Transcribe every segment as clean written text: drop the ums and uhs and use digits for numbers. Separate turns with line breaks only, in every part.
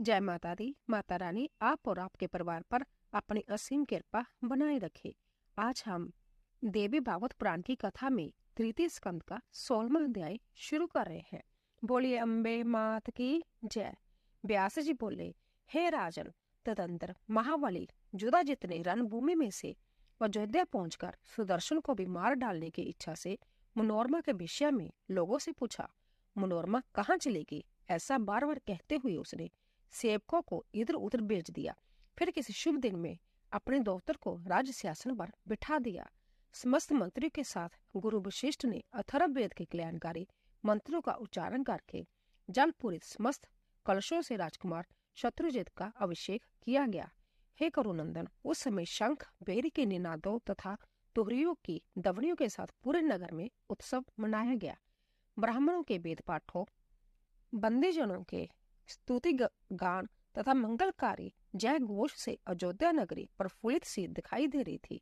जय माता दी। माता रानी आप और आपके परिवार पर अपनी असीम कृपा बनाए रखे। आज हम देवी भागवत पुराण की कथा में तृतीय स्कंद का 16वां अध्याय शुरू कर रहे हैं। बोलिए अम्बे मात की जय। व्यास जी बोले, हे राजन, तदंतर महाबली जुदाजित ने रणभूमि में से अयोध्या पहुंचकर सुदर्शन को भी मार डालने की इच्छा से मनोरमा के विषय में लोगों से पूछा। मनोरमा कहाँ चलेगी, ऐसा बार बार कहते हुए उसने सेवकों को इधर उधर भेज दिया। फिर किसी शुभ दिन में अपने दौतर को राज सिंहासन पर बिठा दिया। समस्त मंत्रियों के साथ गुरु वशिष्ठ ने अथर्ववेद के कल्याणकारी मंत्रों का उच्चारण करके जल पूरित समस्त कलशों से राजकुमार शत्रुजित का अभिषेक किया गया। हे करुनंदन, उस समय शंख बेरी के निनादों तथा तुहरियों की दवनियों के साथ पूरे नगर में उत्सव मनाया गया। ब्राह्मणों के वेद पाठों, बंदीजनों के स्तुति गान तथा मंगलकारी जय घोष से अयोध्या नगरी प्रफुल्लित सी दिखाई दे रही थी।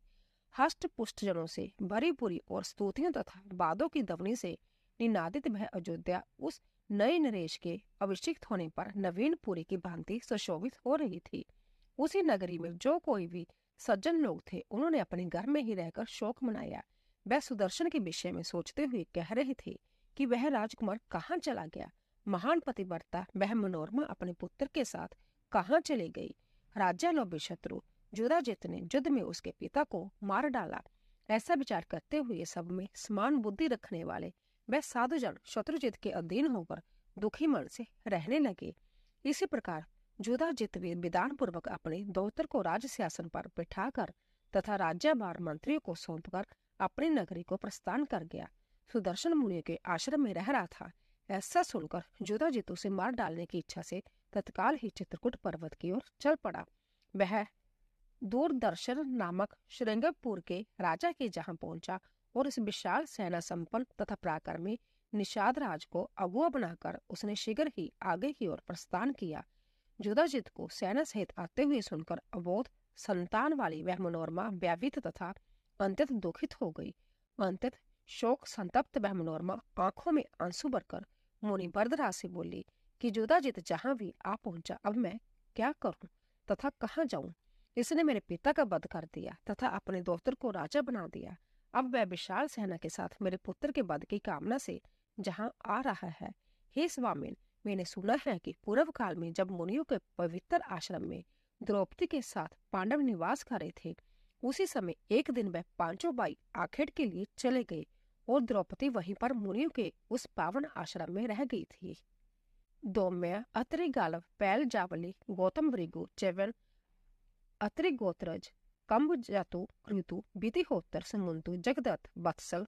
हष्ट पुष्ट जनों से भरी पूरी और स्तुतियों तथा वादों की ध्वनि से निनादित वह अयोध्या उस नए नरेश के अभिषिक्त होने पर नवीन पुरी की भांति सुशोभित हो रही थी। उसी नगरी में जो कोई भी सज्जन लोग थे, उन्होंने अपने घर में ही रहकर शोक मनाया। वह सुदर्शन के विषय में सोचते हुए कह रहे थे कि वह राजकुमार कहाँ चला गया। महान पतिव्रता वह मनोरमा अपने पुत्र के साथ कहाँ चली गई। राज्यालोभी शत्रु जुदाजित ने युद्ध में उसके पिता को मार डाला। ऐसा विचार करते हुए सब में समान बुद्धि रखने वाले वह साधुजन शत्रुजित के अधीन होकर दुखी मन से रहने लगे। इसी प्रकार जुदाजित विधान पूर्वक अपने दौतर को राज सिंहासन पर बिठाकर तथा राज्यभार मंत्रियों को सौंपकर अपनी नगरी को प्रस्थान कर गया। सुदर्शन मुनि के आश्रम में रह रहा था। ऐसा सुनकर जुदाजित उसे मार डालने की इच्छा से तत्काल ही चित्रकूट पर्वत की ओर चल पड़ा। वह दूरदर्शन नामक श्रृंगपुर के राजा के जहां पहुंचा और इस विशाल सेना संपन्न तथा पराक्रमी निषाद राज को अगुआ बनाकर उसने शीघ्र ही आगे की ओर प्रस्थान किया। जुदाजित को सेना सहित आते हुए सुनकर अबोध संतान वाली वह मनोरमा व्यावित तथा अत्यंत दुखित हो गई। अत्यंत शोक संतप्त वह मनोरमा आंखों में आंसू भरकर मुनि वरदराज से बोली कि जुदाजित जहां भी आ पहुंचा, अब मैं क्या करूं तथा कहाँ जाऊं। इसने मेरे पिता का वध कर दिया तथा अपने दौतर को राजा बना दिया। अब वह विशाल सेना के साथ मेरे पुत्र के वध की कामना से जहां आ रहा है। हे स्वामिन, मैंने सुना है कि पूर्व काल में जब मुनियों के पवित्र आश्रम में द्रौपदी के साथ पांडव निवास कर रहे थे, उसी समय एक दिन वह पांचों भाई आखेट के लिए चले गए और द्रौपदी वहीं पर मुनियों के उस पावन आश्रम में रह गई थी। दौम्य, अत्रि गालव, पैल जावली, गौतम भृगु, च्यवन, अत्रि गोत्रज, कंब जातु, ऋतु, विधिहोत्र, समुंतु, जगदत्त, वत्सल,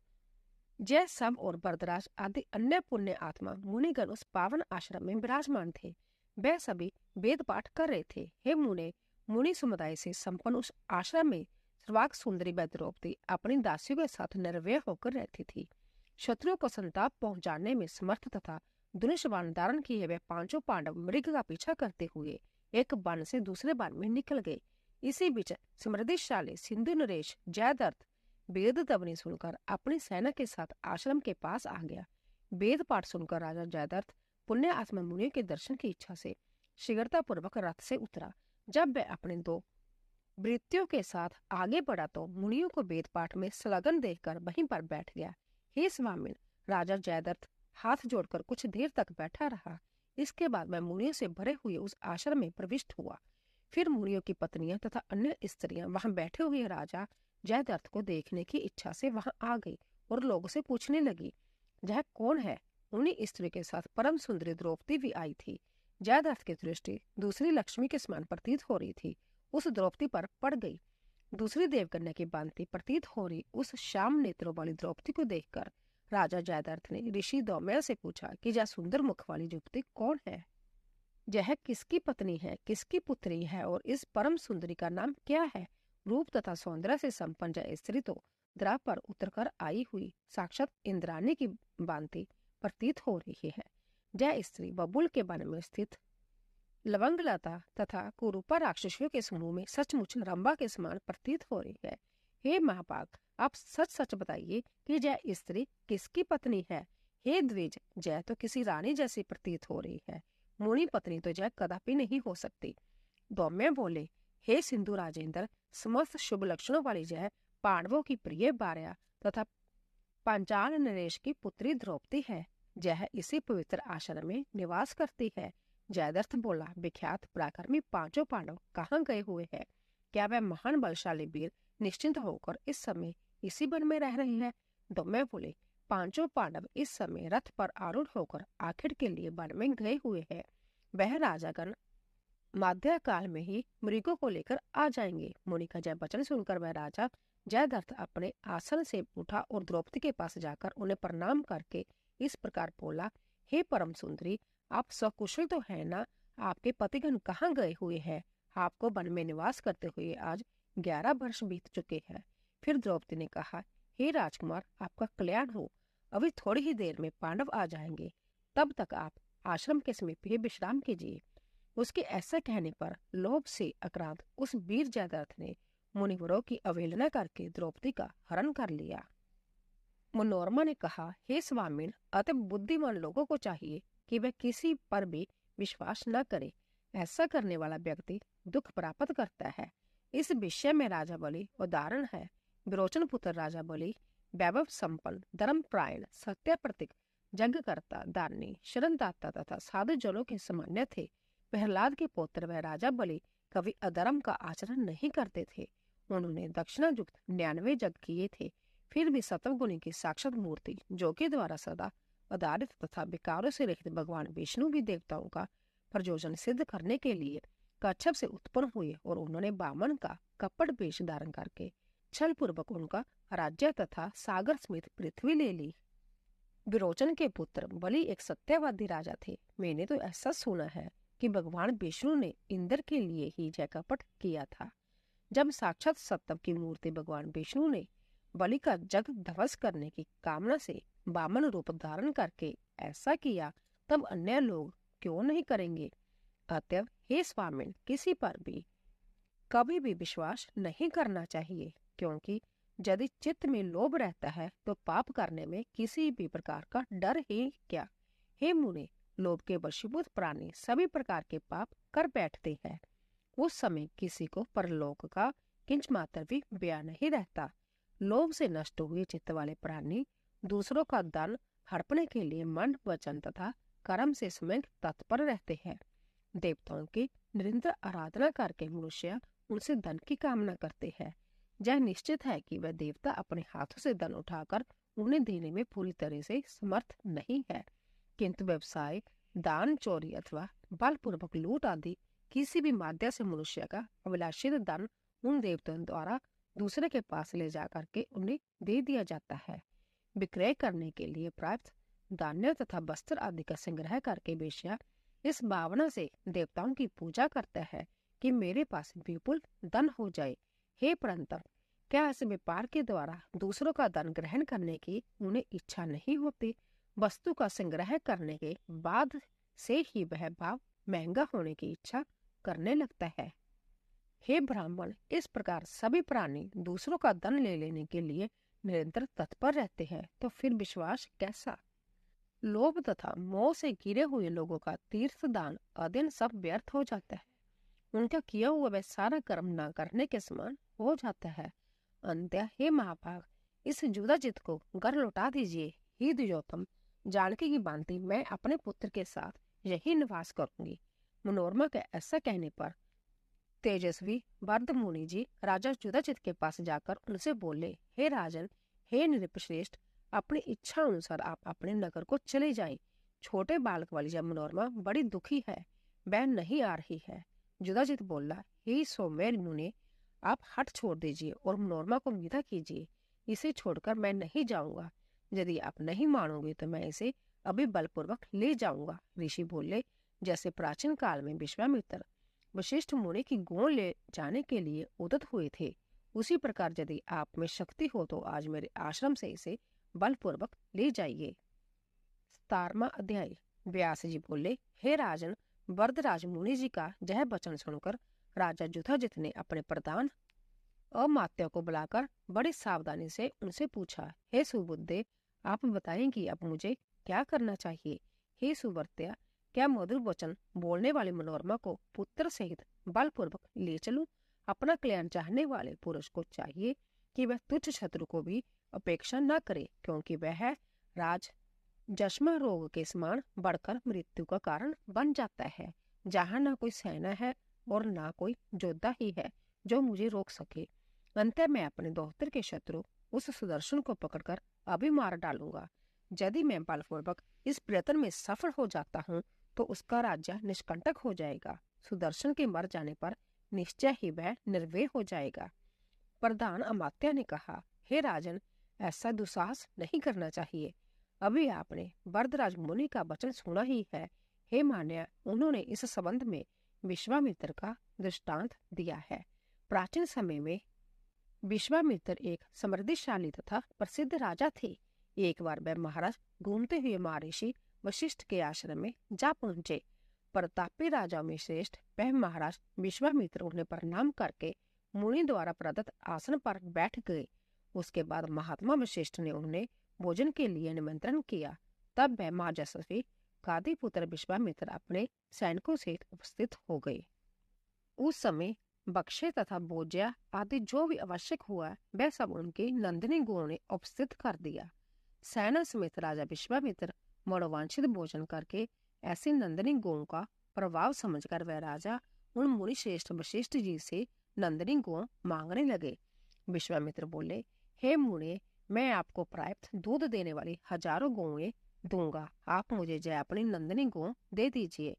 जय सब और वरदराज आदि अन्य पुण्य आत्मा मुनिगण उस पावन आश्रम में विराजमान थे। वह सभी वेद पाठ कर रहे थे। हे मुनि समुदाय से संपन्न उस आश्रम में सर्वांग सुंदरी वह द्रौपदी अपनी दासियों के साथ निर्भय होकर रहती थी। शत्रुओं को संताप पहुंचाने में समर्थ तथा धनुष बाण धारण किए वह पांचों पांडव मृग का पीछा करते हुए एक वन से दूसरे वन में निकल गए। इसी बीच समृद्धिशाली सिंधु नरेश जयद्रथ वेद ध्वनि सुनकर अपनी सेना के साथ आश्रम के पास आ गया। वेद पाठ सुनकर राजा जयद्रथ पुण्य आत्मा मुनियों के दर्शन की इच्छा से शीघ्रता पूर्वक रथ से उतरा। जब वह अपने दो वृत्तियों के साथ आगे बढ़ा तो मुनियों को वेद पाठ में संलग्न देखकर वहीं पर बैठ गया। हे स्वामिन, राजा जयद्रथ हाथ जोड़कर कुछ देर तक बैठा रहा। इसके बाद वह मुनियों से भरे हुए उस आश्रम में प्रविष्ट हुआ। फिर मुनियों की पत्नियां तथा अन्य स्त्रियां वहां बैठे हुए राजा जयद्रथ को देखने की इच्छा से वहां आ गई और लोगों से पूछने लगी, यह कौन है। उन्हीं स्त्री के साथ परम सुंदरी द्रौपदी भी आई थी। जयद्रथ की दृष्टि दूसरी लक्ष्मी के समान प्रतीत हो रही थी, उस द्रौपदी पर पड़ गई। दूसरी देवकन्या की भांति प्रतीत हो रही उस श्याम नेत्रों वाली द्रौपदी को देखकर राजा जयद्रथ ने ऋषि दौम्य से पूछा कि यह सुंदर मुख वाली युवती कौन है, यह किसकी पत्नी है, किसकी पुत्री है और इस परम सुंदरी का नाम क्या है। रूप तथा सौंदर्य से संपन्न यह स्त्री तो द्रा पर उतरकर आई हुई साक्षात इंद्राणी की भांति प्रतीत हो रही है। यह स्त्री बबुल के वन में स्थित लवंगलता तथा कुरूपा राक्षसियों के समूह में सचमुच रंभा के समान प्रतीत हो रही है। हे महापाग, आप सच सच बताइए कि यह स्त्री किसकी पत्नी है। हे द्विज, जय तो किसी रानी जैसी प्रतीत हो रही है। मुनि पत्नी तो जय कदापि नहीं हो सकती। दौम्य बोले, हे सिंधु राजेंद्र, समस्त शुभ लक्षणों वाली जय पांडवों की प्रिय भार्या तथा पांचाल नरेश की पुत्री द्रौपदी है। जय इसी पवित्र आश्रम में निवास करती है। जयद्रथ बोला, विख्यात पराक्रमी पांचों पांडव कहाँ गए हुए हैं? क्या वह महान बलशाली वीर निश्चिंत होकर इस समय इसी वन में रह रहे हैं? दौम्य बोले, पांचों पांडव इस समय रथ पर आरूढ़ होकर आखिर के लिए वन में गए हुए हैं। वह राजागण मध्य काल में ही मृगों को लेकर आ जाएंगे। मुनि का जय वचन सुनकर वह राजा जयद्रथ अपने आसन से उठा और द्रौपदी के पास जाकर उन्हें प्रणाम करके इस प्रकार बोला, हे परम सुंदरी, आप सकुशल तो है ना? आपके पतिगण कहाँ गए हुए हैं? आपको वन में निवास करते हुए आज 11 वर्ष बीत चुके हैं। फिर द्रौपदी ने कहा, हे राजकुमार, आपका कल्याण हो। अभी थोड़ी ही देर में पांडव आ जाएंगे, तब तक आप आश्रम के समीप ही विश्राम कीजिए। उसके ऐसा कहने पर लोभ से आक्रांत उस वीर जयद्रथ ने मुनिवरों की अवहेलना करके द्रौपदी का हरण कर लिया। मनोरमा ने कहा, हे स्वामिन, अतः बुद्धिमान लोगों को चाहिए कि वह किसी पर भी विश्वास न करे। ऐसा करने वाला व्यक्ति दुख प्राप्त करता है। इस विषय में राजा बलि उदाहरण है। विरोचन पुत्र राजा बलि वैभव संपन्न, धर्मपरायण, सत्य प्रतीक, यज्ञकर्ता, दानी, शरणदाता तथा साधु जनों के सामान्य थे। प्रहलाद के पुत्र व राजा बलि कभी अधर्म का आचरण नहीं करते थे। उन्होंने दक्षिणा युक्त 99 यज्ञ किए थे। फिर भी सतवगुणी की साक्षात मूर्ति जो के द्वारा सदा आधारित तथा विकारों से रहित भगवान विष्णु भी देवताओं का प्रयोजन सिद्ध करने के लिए कच्छप से उत्पन्न हुए और उन्होंने वामन का कपट वेश धारण करके छल पूर्वक उनका राज्य तथा सागर समेत पृथ्वी ले ली। विरोचन के पुत्र बलि एक सत्यवादी राजा थे। मैंने तो ऐसा सुना है कि भगवान विष्णु ने इंद्र के लिए ही जय कपट किया था। जब साक्षात सत्तव की मूर्ति भगवान विष्णु ने बलि का जग ध्वंस करने की कामना से वामन रूप धारण करके ऐसा किया, तब अन्य लोग क्यों नहीं करेंगे? अतएव हे स्वामिन, किसी पर भी कभी भी विश्वास नहीं करना चाहिए, क्योंकि यदि चित्त में लोभ रहता है तो पाप करने में किसी भी प्रकार का डर ही क्या। हे मुने, लोभ के वशीभूत प्राणी सभी प्रकार के पाप कर बैठते हैं। उस समय किसी को परलोक का किंच मात्र भी भय नहीं रहता। लोभ से नष्ट हुए चित्त वाले प्राणी दूसरों का धन हड़पने के लिए मन, वचन तथा कर्म से स्वयं तत्पर रहते हैं। देवताओं की निरंतर आराधना करके मनुष्य उनसे धन की कामना करते हैं। यह निश्चित है कि वह देवता अपने हाथों से धन उठाकर उन्हें देने में पूरी तरह से समर्थ नहीं है, किंतु व्यवसाय, दान, चोरी अथवा बलपूर्वक लूट आदि किसी भी माध्यम से मनुष्य का अभिलाषित धन उन देवताओं द्वारा दूसरे के पास ले जाकर के उन्हें दे दिया जाता है। विक्रय करने के लिए प्राप्त धान्य तथा वस्त्र आदि का संग्रह करके वेश्या इस भावना से देवताओं की पूजा करता है कि मेरे पास विपुल धन हो जाए। हे परंतप, क्या इस व्यापार के द्वारा दूसरों का धन ग्रहण करने की उन्हें इच्छा नहीं होती? वस्तु का संग्रह करने के बाद से ही वह भाव महंगा होने की इच्छा करने लगता है। हे ब्राह्मण, इस प्रकार सभी प्राणी दूसरों का धन ले लेने के लिए निरंतर तत्पर रहते हैं, तो फिर विश्वास कैसा? लोभ तथा मोह से घिरे हुए लोगों का तीर्थ दान अध्ययन सब व्यर्थ हो जाता है। उनका किया हुआ वह सारा कर्म न करने के समान हो जाता है। अंत्य हे महाभाग, इस जुदाजित को घर लौटा दीजिए। हे द्विजोत्तम, जानकी की भांति मैं अपने पुत्र के साथ यही निवास करूंगी। मनोरमा के ऐसा कहने पर तेजस्वी वर्ध मुनि जी राजा जुदाजित के पास जाकर उनसे बोले, हे राजन, हे नृपश्रेष्ठ, अपनी इच्छा अनुसार आप अपने नगर को चले जाएं। छोटे बालक वाली जब मनोरमा बड़ी दुखी है, वह नहीं आ रही है। जुदाजित बोला, हे सौम्य मुने, आप हट छोड़ दीजिए और मनोरमा को विदा कीजिए। इसे छोड़कर मैं नहीं जाऊंगा। यदि आप नहीं मानोगे तो मैं इसे अभी बलपूर्वक ले जाऊंगा। ऋषि बोले, जैसे प्राचीन काल में विश्वामित्र वशिष्ठ मुनि की गोद ले जाने के लिए उद्यत हुए थे, उसी प्रकार यदि आप में शक्ति हो तो आज मेरे आश्रम से इसे बलपूर्वक ले जाइए। 17वां अध्याय। व्यास जी बोले, हे राजन, वरदराज मुनि जी का यह वचन सुनकर राजा जुधाजित ने अपने प्रधान अमात्य को बुलाकर बड़ी सावधानी से उनसे पूछा, हे सुबुद्धे, आप बताएं कि अब मुझे क्या करना चाहिए। हे सुवर्त्या, क्या मधुर वचन बोलने वाली मनोरमा को पुत्र सहित बलपूर्वक ले चलूं? अपना कल्याण चाहने वाले पुरुष को चाहिए कि वह तुच्छ शत्रु को भी अपेक्षा न करे, क्योंकि वह राज जश्मा रोग के समान बढ़कर मृत्यु का कारण बन जाता है। जहाँ न कोई सेना है और न कोई योद्धा ही है जो मुझे रोक सके। अंत मैं अपने दोहतर के शत्रु उस सुदर्शन को पकड़कर अभी मार डालूंगा। यदि मैं बलपूर्वक इस प्रयत्न में सफल हो जाता हूँ तो उसका राज्य निष्कंटक हो जाएगा। सुदर्शन के मर जाने पर निश्चय ही वह निर्भय हो जाएगा। प्रधान अमात्य ने कहा, हे राजन, ऐसा दुस्साहस नहीं करना चाहिए। अभी आपने वरदराज मुनि का वचन सुना ही है। हे मान्य, उन्होंने इस संबंध में विश्वामित्र का दृष्टांत दिया है। प्राचीन समय में विश्वामित्र एक समृद्धिशाली तथा प्रसिद्ध राजा थे। एक बार वह महाराज घूमते हुए महर्षि वशिष्ठ के आश्रम में जा पहुंचे। प्रतापी राजा में श्रेष्ठ वह महाराज विश्वामित्र उन्हें प्रणाम करके मुनि द्वारा प्रदत्त आसन पर बैठ गए। उसके बाद महात्मा वशिष्ठ ने उन्हें भोजन के लिए निमंत्रण किया। तब वह महायशस्वी गादी पुत्र विश्वामित्र अपने सैनिकों से उपस्थित हो गए। उस समय बक्से तथा बोजिया आदि जो भी आवश्यक हुआ वह सब उनके नंदिनी गुणों ने उपस्थित कर दिया। सेना समेत राजा विश्वामित्र मनोवांछित भोजन करके ऐसे नंदिनी गुणों का प्रभाव समझकर वह राजा उन मुनि श्रेष्ठ वशिष्ठ जी से नंदिनी गुण मांगने लगे। विश्वामित्र बोले, हे मुने, मैं आपको प्राप्त दूध देने वाली हजारों गौएं दूंगा। आप मुझे जय अपनी नंदिनी गौ दे दीजिए।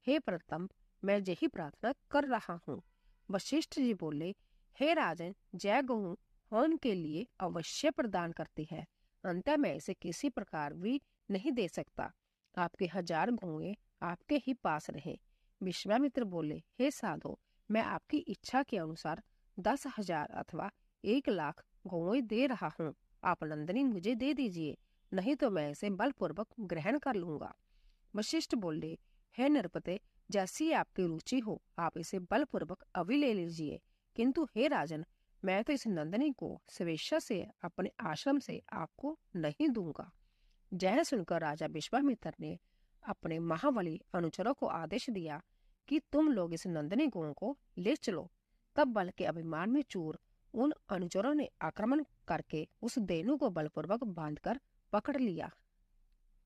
हे प्रथम, मैं यही प्रार्थना कर रहा हूँ। वशिष्ठ जी बोले, हे राजन, जय गौ हवन के लिए अवश्य प्रदान करती है, अंत मैं इसे किसी प्रकार भी नहीं दे सकता। आपके 1000 गौएं आपके ही पास रहे। विश्वामित्र बोले, हे साधो, मैं आपकी इच्छा के अनुसार 10,000 अथवा 1,00,000 गौएं दे रहा हूँ। आप नंदिनी मुझे दे दीजिए, नहीं तो मैं इसे बलपूर्वक ग्रहण कर लूंगा। वशिष्ठ बोले, हे नरपते, जैसी आपकी रुचि हो आप इसे बलपूर्वक अभी ले लीजिए, किंतु हे राजन, मैं तो इस नंदिनी को स्वेच्छा से अपने आश्रम से आपको नहीं दूंगा। जय सुनकर राजा विश्वामित्र ने अपने महाबली अनुचरों को आदेश दिया कि तुम लोग इस नंदिनी गौ को ले चलो। तब बल के अभिमान में चूर उन अनुचरों ने आक्रमण करके उस धेनु को बलपूर्वक बांधकर पकड़ लिया।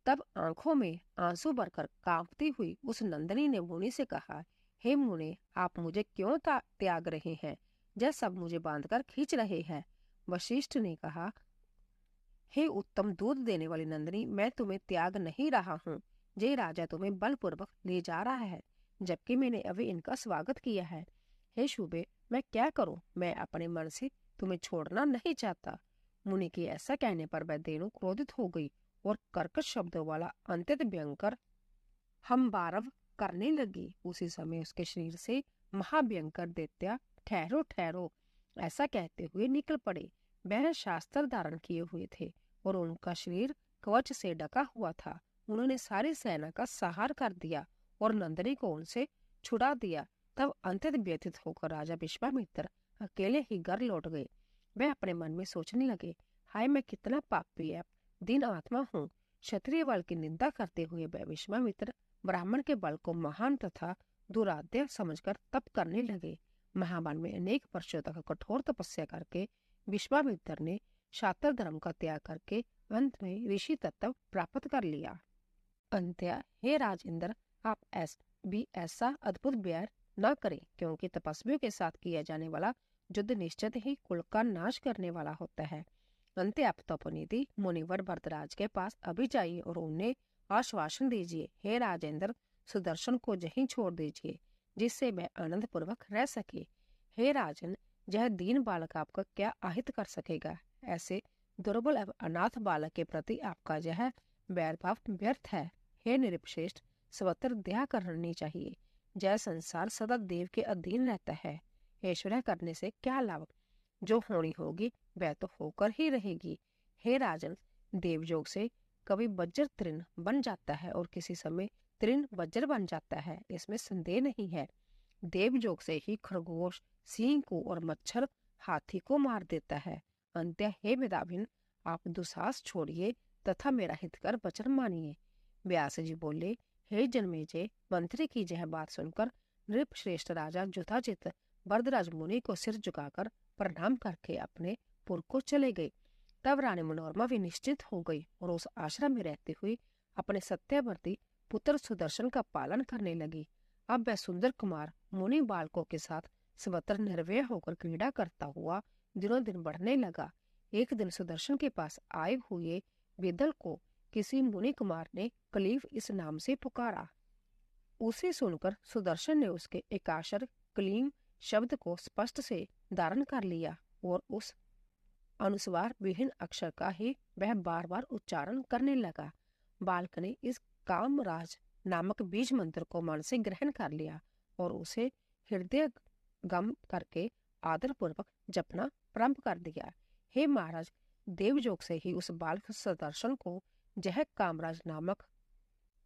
तब आंखों में आंसू भरकर कांपती हुई उस नंदिनी ने मुनि से कहा, हे मुने, आप मुझे क्यों त्याग रहे हैं? जब सब मुझे बांधकर खींच रहे हैं। वशिष्ठ ने कहा, हे उत्तम दूध देने वाली नंदिनी, मैं तुम्हें त्याग नहीं रहा हूँ। जय राजा तुम्हें बलपूर्वक ले जा रहा है, जबकि मैंने अभी इनका स्वागत किया है। हे शुभे, मैं क्या करूं? मैं अपने मन से तुम्हें छोड़ना नहीं चाहता। मुनि के ऐसा कहने पर वह धेनु क्रोधित हो गई और कर्कश शब्दों वाला अंत्यत भयंकर हमबारव करने लगी। उसी समय उसके शरीर से महाभयंकर दैत्य ठहरो ठहरो ऐसा कहते हुए निकल पड़े। वह शास्त्र धारण किए हुए थे और उनका शरीर कवच से ढका हुआ था। उन्होंने सारी सेना का संहार कर दिया और नंदिनी को उनसे छुड़ा दिया। तब अंत्यत व्यथित होकर राजा विश्वामित्र अकेले ही घर लौट गए। वह अपने मन में सोचने लगे, हाय, मैं कितना पापी है, दीन आत्मा हूँ। क्षत्रिय बल की निंदा करते हुए वह विश्वामित्र ब्राह्मण के बल को महान तथा दुराध्य समझकर तप करने लगे। महावन में अनेक वर्षों तक कठोर तपस्या करके विश्वामित्र ने शास्त्र धर्म का त्याग करके अंत में ऋषि तत्व प्राप्त कर लिया। अंत्य, हे राजेंद्र, आप ऐसा अद्भुत व्यय न करें, क्योंकि तपस्वियों के साथ किया जाने वाला युद्ध निश्चित ही कुल का नाश करने वाला होता है। अंत्य, आप तपोनिधि मुनिवर भरतराज के पास अभी जाइए और उन्हें आश्वासन दीजिए, हे राजेंद्र, सुदर्शन को यहीं छोड़ दीजिए, जिससे वह आनंद पूर्वक रह सके। हे राजन, यह दीन बालक आपका क्या आहित कर सकेगा? ऐसे दुर्बल एवं अनाथ बालक के प्रति आपका यह वैरभाव व्यर्थ है। हे निरपश्रेष्ठ, सर्वत्र दया करनी चाहिए। जय संसार सदा देव के अधीन रहता है। ऐश्वर्य करने से क्या लाभ? जो होनी होगी वह तो होकर ही रहेगी। हे राजन, देवयोग से कभी वज्र तृण बन जाता है और किसी समय तृण वज्र बन जाता है, इसमें संदेह नहीं है। देवयोग से ही खरगोश सिंह को और मच्छर हाथी को मार देता है। अंत्य, हे मेधाभिन, आप दुस्साहस छोड़िए तथा मेरा हित कर वचन मानिए। व्यास जी बोले, हे जन्मेजय, मंत्री की यह बात सुनकर नृप श्रेष्ठ राजा युधाजित वरदराज मुनि को सिर झुकाकर प्रणाम करके अपने पुर को चले गए। तब रानी मनोरमा भी निश्चित हो गई और उस आश्रम में रहती हुई अपने सत्यवर्ती पुत्र सुदर्शन का पालन करने लगी। अब वह सुंदर कुमार मुनि बालकों के साथ सर्वत्र निर्भय होकर क्रीड़ा करता हुआ दिनों दिन बढ़ने लगा। एक दिन सुदर्शन के पास आए हुए विदल को किसी मुनि कुमार ने कलीफ इस नाम से पुकारा। उसे सुनकर सुदर्शन ने उसके एकाक्षर कलीम शब्द को स्पष्ट से धारण कर लिया और उस अनुस्वार विहीन अक्षर का ही वह बार बार उच्चारण करने लगा। बालक ने इस कामराज नामक बीज मंत्र को मन से ग्रहण कर लिया और उसे हृदय गम करके आदर पूर्वक जपना प्रारंभ कर दिया। हे महाराज, देवयोग से ही उस बालक सुदर्शन को यह कामराज नामक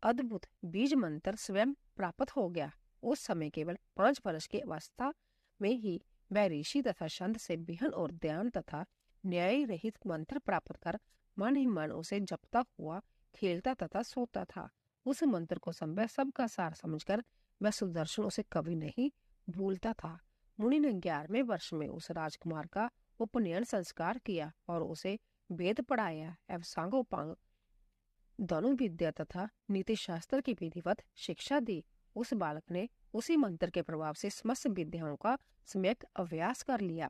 अद्भुत बीज मंत्र स्वयं प्राप्त हो गया। उस समय केवल 5 वर्ष की अवस्था में ही वह ऋषि तथा संत से विहन और ध्यान तथा न्याय रहित मंत्र प्राप्त कर मन ही मन उसे जपता हुआ खेलता तथा सोता था। उस मंत्र को संभव सबका सार समझकर वह सुदर्शन उसे कभी नहीं भूलता था। मुनि ने 11वें वर्ष में उस राजकुमार का उपनयन संस्कार किया और उसे वेद पढ़ाया एवं सांगोपांग दोनों विद्या तथा नीति शास्त्र की विधिवत शिक्षा दी। उस बालक ने उसी मंत्र के प्रभाव से समस्त विद्याओं का सम्यक अभ्यास कर लिया।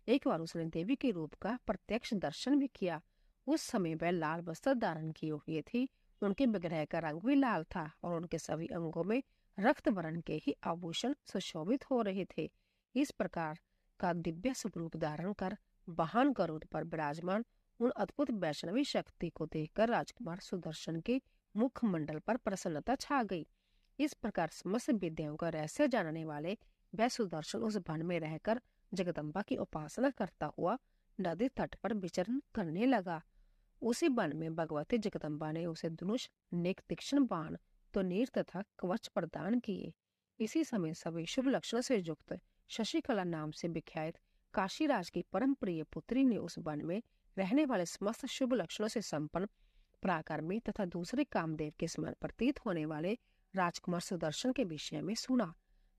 एक बार उसने देवी के रूप का प्रत्यक्ष दर्शन भी किया। उस समय वह लाल वस्त्र धारण किए हुए थी। उनके विग्रह का रंग भी लाल था और उनके सभी अंगों में रक्त वर्ण के ही आभूषण सुशोभित हो रहे थे। इस प्रकार का दिव्य स्वरूप धारण कर वाहन गरुड़ पर विराजमान उन अद्भुत वैष्णवी शक्ति को देखकर राजकुमार सुदर्शन के मुखमंडल पर प्रसन्नता छा गई। इस प्रकार समस्त विद्याओं का रहस्य जानने वाले वह सुदर्शन उस वन में रहकर जगदम्बा की उपासना करता हुआ नदी तट पर विचरण करने लगा। उसी वन में भगवती जगदम्बा ने उसे धनुष, नेक तीक्ष्ण बाण, तो नीर तथा कवच प्रदान किए। इसी समय सभी शुभ लक्षणों से युक्त शशिकला नाम से विख्यात काशीराज की परम प्रिय पुत्री ने उस वन में रहने वाले समस्त शुभ लक्षणों से संपन्न पराक्रमी तथा दूसरे कामदेव के समान प्रतीत होने वाले राजकुमार सुदर्शन के विषय में सुना।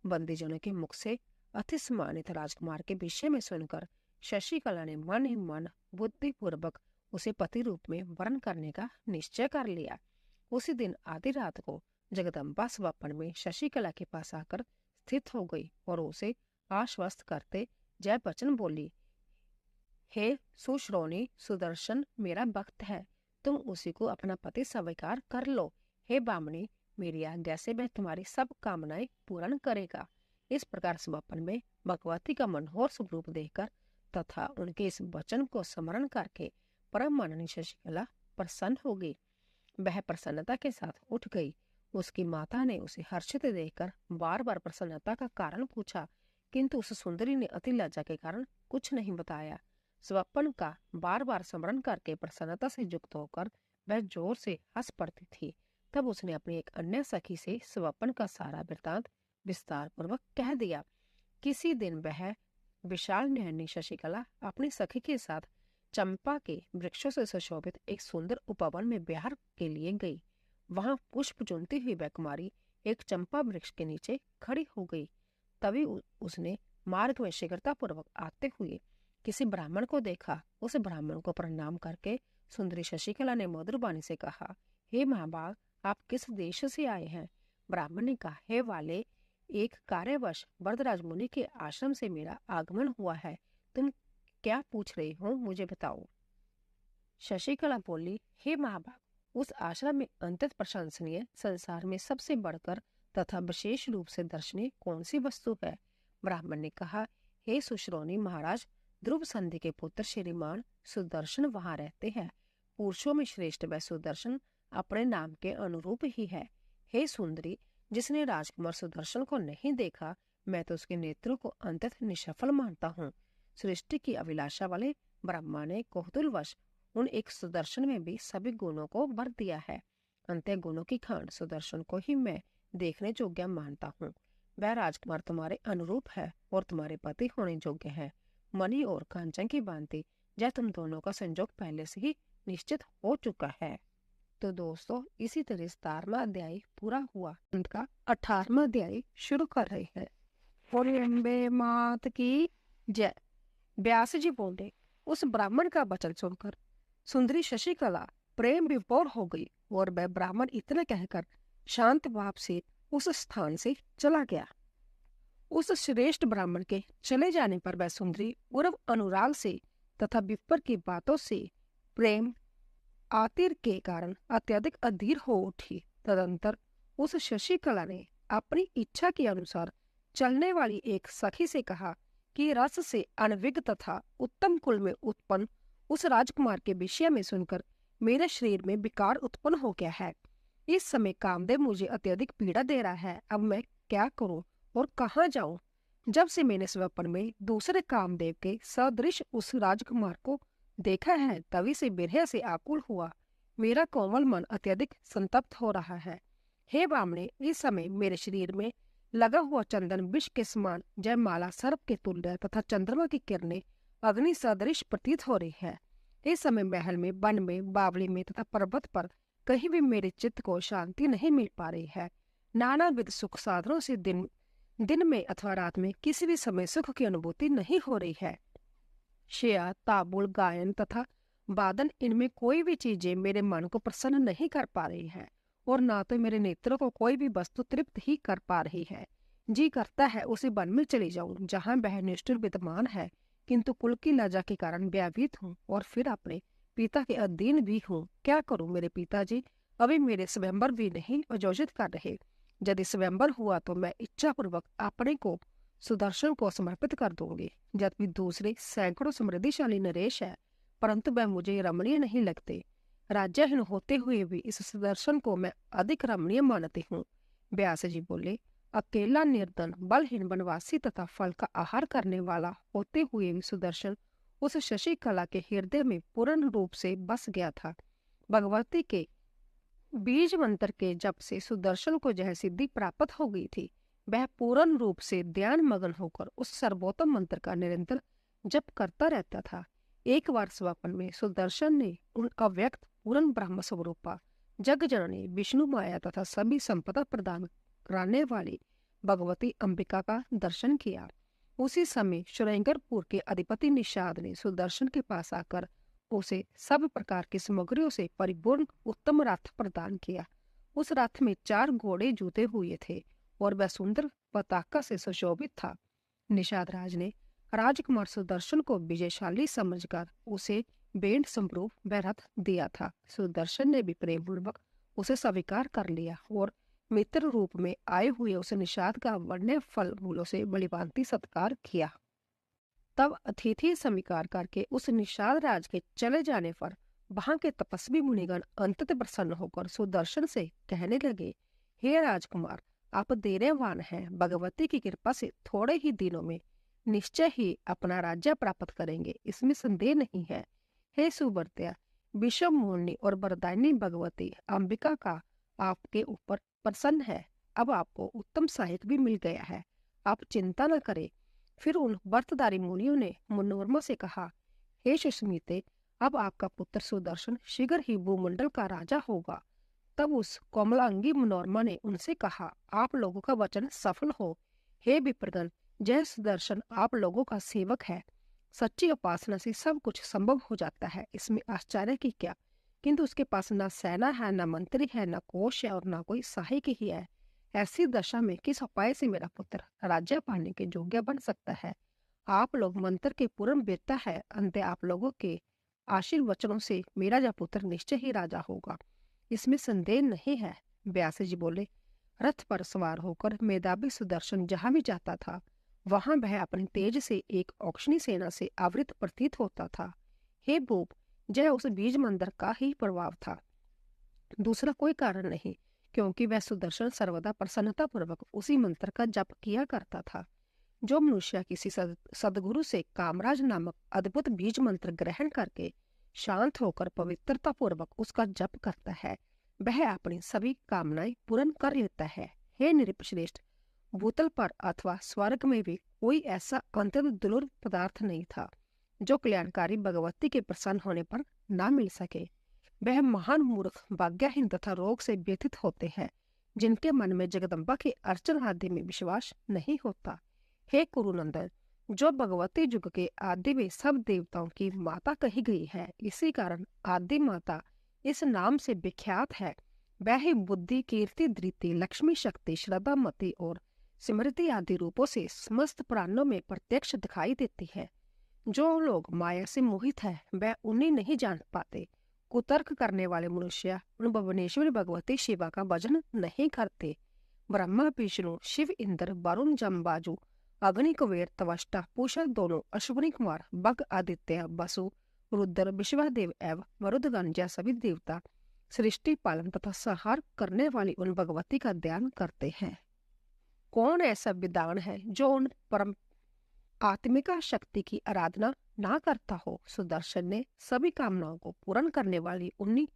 बंदीजनों के मुख से अति सम्मानित राजकुमार के विषय में सुनकर शशिकला ने मन ही मन बुद्धि पूर्वक उसे पति रूप में वर्ण करने का निश्चय कर लिया। उसी दिन आधी रात को जगदम्बा स्वप्न में शशिकला के पास आकर स्थित हो गई और उसे आश्वस्त करते जय वचन बोली, हे सुश्रोणी सुदर्शन, मेरा भक्त है, तुम उसी को अपना पति स्वीकार कर लो। हे बामणी, मेरी आज्ञा से वह तुम्हारी सब कामनाएं पूर्ण करेगा। इस प्रकार स्वप्न में भगवती का मनोहर स्वरूप देखकर तथा उनके इस वचन को स्मरण करके परम माननीय शशिकला प्रसन्न हो गई। वह प्रसन्नता के साथ उठ गई। उसकी माता ने उसे हर्षित देखकर बार बार प्रसन्नता का कारण पूछा, किंतु उस सुंदरी ने अति लज्जा के कारण कुछ नहीं बताया। स्वप्न का बार बार स्मरण करके प्रसन्नता से युक्त होकर वह जोर से हंस पड़ती थी। तब उसने अपनी एक अन्य सखी से स्वप्न का सारा वृतांत विस्तार पूर्वक कह दिया। किसी दिन वह विशाल नयनी शशिकला अपनी सखी के साथ चंपा के वृक्षों से सुशोभित एक सुंदर उपवन में विहार के लिए गई। वहां पुष्प चुनती हुई वह कुमारी एक चंपा वृक्ष के नीचे खड़ी हो गई। तभी उसने मार्ग में शीघ्रता पूर्वक आते हुए किसी ब्राह्मण को देखा। उस ब्राह्मण को प्रणाम करके सुंदरी शशिकला ने मधुर वाणी से कहा, हे महाभाग, आप किस देश से आए हैं? ब्राह्मण ने कहा, हे वाले, एक कार्यवश वरदराज मुनि के आश्रम से मेरा आगमन हुआ है। तुम क्या पूछ रहे हो, मुझे बताओ। शशिकला बोली, हे महाभाग, उस आश्रम में अत्यंत प्रशंसनीय, संसार में सबसे बढ़कर तथा विशेष रूप से दर्शनीय कौन सी वस्तु है? ब्राह्मण ने कहा, हे सुश्रोणी महाराज, ध्रुव संधि के पुत्र श्रीमान सुदर्शन वहां रहते हैं। पुरुषों में श्रेष्ठ वह सुदर्शन अपने नाम के अनुरूप ही है। हे सुंदरी, जिसने राजकुमार सुदर्शन को नहीं देखा, मैं तो उसके नेत्रों को अंततः निष्फल मानता हूँ। सृष्टि की अभिलाषा वाले ब्रह्मा ने कौतूहलवश उन एक सुदर्शन में भी सभी गुणों को भर दिया है। अंत्य गुणों की खान सुदर्शन को ही मैं देखने योग्य मानता हूँ। वह राजकुमार तुम्हारे अनुरूप है और तुम्हारे पति होने योग्य है। मणि और कांचन की भांति जब तुम दोनों का संजोग पहले से ही निश्चित हो चुका है। तो दोस्तों इसी तरह 17वां अध्याय पूरा हुआ। अंत का 18वां अध्याय शुरू कर रहे हैं। बोले अम्बे मात की जय। व्यास जी बोले, उस ब्राह्मण का वचन सुनकर सुंदरी शशिकला प्रेम विभोर हो गई और वह ब्राह्मण इतना कहकर शांत भाव से उस स्थान से चला गया। उस श्रेष्ठ ब्राह्मण के चले जाने पर वह सुंदरी पूर्व अनुराग से तथा विप्र की बातों से प्रेम आतिर के कारण अत्यधिक अधीर हो उठी। तदंतर उस शशिकला ने अपनी इच्छा के अनुसार चलने वाली एक सखी से कहा कि रस से अनविज्ञ तथा उत्तम कुल में उत्पन्न उस राजकुमार के विषय में सुनकर मेरे शरीर में विकार उत्पन्न हो गया है। इस समय कामदेव मुझे अत्यधिक पीड़ा दे रहा है। अब मैं क्या करूं और कहाँ जाऊं? जब से मैंने स्वप्न में दूसरे कामदेव के सदृश उस राजकुमार को देखा है, तभी से विरह से आकुल हुआ मेरा कोमल मन अत्यधिक संतप्त हो रहा है। हे ब्राह्मणे, इस समय मेरे शरीर में लगा हुआ चंदन विष के समान जयमाला सर्प के तुल्य तथा चंद्रमा की किरणें अग्नि सदृश प्रतीत हो रही है। इस समय महल में, वन में, बावली में तथा पर्वत पर कहीं भी मेरे चित्त को शांति नहीं मिल पा रही है। नानाविध सुख साधनों से दिन में अथवा रात में किसी भी समय सुख की अनुभूति नहीं हो रही है। शेया, ताबुल, गायन तथा वादन, इनमें कोई भी चीजें मेरे मन को प्रसन्न नहीं कर पा रही है और ना तो मेरे नेत्रों को कोई भी वस्तु तृप्त ही कर पा रही है। जी करता है उसी वन में चली जाऊं जहां वह निष्ठुर विद्यमान है, किंतु कुल की लज्जा के कारण व्यापीत हूँ और फिर अपने पिता के अधीन भी हूँ। क्या करूं मेरे पिताजी अभी मेरे स्वयंवर भी नहीं आयोजित कर रहे। यदि स्वयंवर हुआ तो मैं इच्छा पूर्वक अपने को सुदर्शन को समर्पित कर दूंगी। यद्यपि दूसरे सैकड़ों समृद्धिशाली नरेश है, परंतु वह मुझे रमणीय नहीं लगते। राज्यहीन होते हुए भी इस सुदर्शन को मैं अधिक रमणीय मानती हूँ। व्यास जी बोले, अकेला, निर्धन, बलहीन, वनवासी तथा फल का आहार करने वाला होते हुए भी सुदर्शन उस शशिकला के हृदय में पूर्ण रूप से बस गया था। भगवती के बीज मंत्र के जप से सुदर्शन को यह सिद्धि प्राप्त हो गई थी। वह पूर्ण रूप से ध्यान मग्न होकर उस सर्वोत्तम मंत्र का निरंतर जप करता रहता था। एक बार स्वप्न में सुदर्शन ने उन अव्यक्त पूर्ण ब्रह्म स्वरूपा जग जननी विष्णु माया तथा सभी संपदा प्रदान कराने वाली भगवती अंबिका का दर्शन किया। उसी समय श्रृंगारपुर के अधिपति निषाद ने सुदर्शन के पास आकर उसे सब प्रकार की सामग्रियों से परिपूर्ण उत्तम रथ प्रदान किया। उस रथ में 4 घोड़े जुते हुए थे और वह सुंदर पताका से सुशोभित था। निषाद राज ने राजकुमार सुदर्शन को विजयशाली समझकर उसे बेंड संप्रूप वह रथ दिया था। सुदर्शन ने भी प्रेम पूर्वक उसे स्वीकार कर लिया और मित्र रूप में आए हुए उस निषाद का वन्य फल मूलों से बलिभांति सत्कार किया। तब अतिथि स्वीकार करके उस निषाद राज के चले जाने पर वहां के तपस्वी मुनिगण अंततः प्रसन्न होकर सुदर्शन से कहने लगे, हे राजकुमार, आप धैर्यवान हैं। भगवती की कृपा से थोड़े ही दिनों में निश्चय ही अपना राज्य प्राप्त करेंगे, इसमें संदेह नहीं है। हे सुवर्त्या, विश्व मोहिनी और वरदायिनी भगवती अंबिका का आपके ऊपर प्रसन्न है। अब आपको उत्तम सहायक भी मिल गया है, आप चिंता न करें। फिर उन व्रतधारी मुनियों ने मनोरमा से कहा, हे सुस्मिते, अब आपका पुत्र सुदर्शन शीघ्र ही भूमंडल का राजा होगा। तब उस कोमलांगी मनोरमा ने उनसे कहा, आप लोगों का वचन सफल हो। हे विप्रगण, जय सुदर्शन आप लोगों का सेवक है। सच्ची उपासना से सब कुछ संभव हो जाता है, इसमें आश्चर्य की क्या। किंतु उसके पास न सेना है, न मंत्री है, न कोष है और न कोई सहायक ही है। ऐसी दशा में किस उपाय से मेरा पुत्र राज्य पाने के योग्य बन सकता है? आप लोग मंत्र के पूर्ण वेत्ता है। अंत आप लोगों के आशीर्वचनों से मेरा यह पुत्र निश्चय ही राजा होगा, इसमें संदेह नहीं है। व्यास जी बोले, रथ पर सवार होकर मेधावी सुदर्शन जहां भी जाता था वहां वह अपने तेज से एक औक्षणी सेना से आवृत प्रतीत होता था। हे भूप, जय उस बीज मंदिर का ही प्रभाव था, दूसरा कोई कारण नहीं, क्योंकि वह सुदर्शन सर्वदा प्रसन्नता पूर्वक उसी मंत्र का जप किया करता था। जो मनुष्य किसी सदगुरु से कामराज नामक अद्भुत बीज मंत्र ग्रहण करके शांत होकर पवित्रता पूर्वक उसका जप करता है, वह अपनी सभी कामनाएं पूर्ण कर लेता है। हे नृपश्रेष्ठ, भूतल पर अथवा स्वर्ग में भी कोई ऐसा अत्यंत दुर्लभ पदार्थ नहीं था जो कल्याणकारी भगवती के प्रसन्न होने पर ना मिल सके। वह महान मूर्ख, भाग्यहीन तथा रोग से व्यथित होते हैं, जिनके मन में जगदम्बा के अर्चन आदि में विश्वास नहीं होता। हे कुरुनंदन, जो भगवती युग के आदि में सब देवताओं की माता कही गई है, इसी कारण आदि माता इस नाम से विख्यात है। वह ही बुद्धि, कीर्ति, धृति, लक्ष्मी, शक्ति, श्रद्धा, मति और स्मृति आदि रूपों से समस्त प्राणों में प्रत्यक्ष दिखाई देती है। जो लोग माया से मोहित है, वह उन्हें नहीं जान पाते। कुतर्क करने वाले मनुष्य उन भुवनेश्वरी भगवती शिवा का भजन नहीं करते। ब्रह्मा, विष्णु, शिव, इंद्र, वरुण, जमबाजू, अग्नि, कुबेर, त्वष्टा, पूषा, दोनों, अश्विनी कुमार, बग, आदित्य, वसु, रुद्र, विश्वदेव एवं मरुदगण जैसे सभी देवता सृष्टि, पालन तथा संहार करने वाली उन भगवती का ध्यान करते हैं। कौन ऐसा विद्वान है जो उन परम आत्मिका शक्ति की आराधना ना करता हो? सुदर्शन ने सभी कामनाओं को पूर्ण करने वाली उन्हीं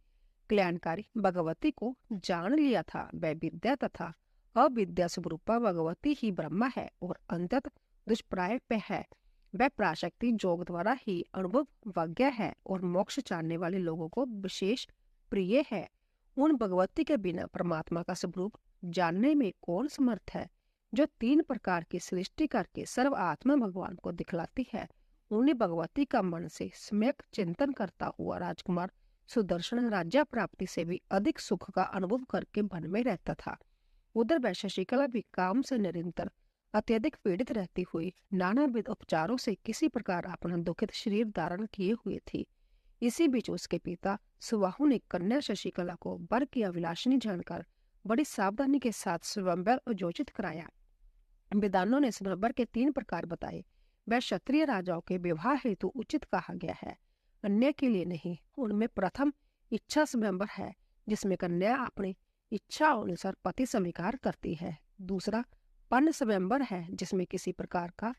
कल्याणकारी भगवती को जान लिया था। वह विद्या तथा अविद्या स्वरूपा भगवती ही ब्रह्मा है और अंतत दुष्प्राय पे है। वह पराशक्ति योग द्वारा ही अनुभव वज्ञ है और मोक्ष चाहने वाले लोगों को विशेष प्रिय है। उन भगवती के बिना परमात्मा का स्वरूप जानने में कौन समर्थ है? जो 3 प्रकार की सृष्टि करके सर्व आत्मा भगवान को दिखलाती है, उन्हें भगवती का मन से सम्यक चिंतन करता हुआ राजकुमार सुदर्शन राज्य प्राप्ति से भी अधिक सुख का अनुभव करके वन में रहता था। उधर वह शशिकला भी काम से निरंतर अत्यधिक पीड़ित रहती हुई नानाविध उपचारों से किसी प्रकार अपना दुखित शरीर धारण किए हुए थी। इसी बीच उसके पिता सुबाहु ने कन्या शशिकला को वर की अभिलाषिनी जानकर बड़ी सावधानी के साथ स्वयंवर आयोजित कराया। विद्वानों ने स्वयंवर के 3 प्रकार बताए। वह क्षत्रिय राजाओं के विवाह हेतु उचित कहा गया है, अन्य के लिए नहीं। उनमें प्रथम इच्छा स्वयंवर है, जिसमें कन्या अपनी इच्छा अनुसार पति स्वीकार करती है। दूसरा पन्न स्वयंवर है, जिसमें किसी प्रकार का